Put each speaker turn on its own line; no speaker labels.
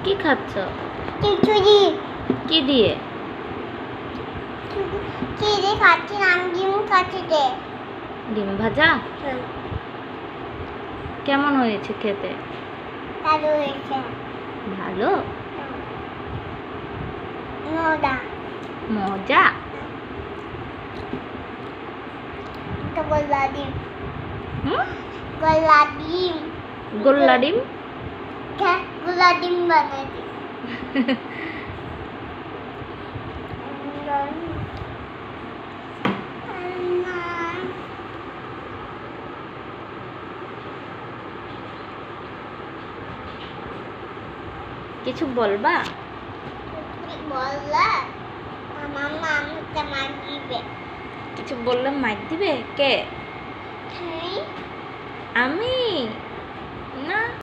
কি খাচ্ছ?
খিচুড়ি।
কি দিয়ে?
কি দিয়ে খাচ্ছি? ডিম খাচ্ছি দে।
ডিম ভাজা? কেমন হয়েছে খেতে?
ভালো হয়েছে।
ভালো?
মজা।
মজা?
তো গোল্লা ডিম।
হুম?
গোল্লা ডিম।
গোল্লা ডিম?
গোল্লা ডিম বানাবি।
কিছু বলবা?
বললা মামা আমাকে মার দিবে।
কিছু বললে মাইর দিবে? কে?
তুই?
আমি? না।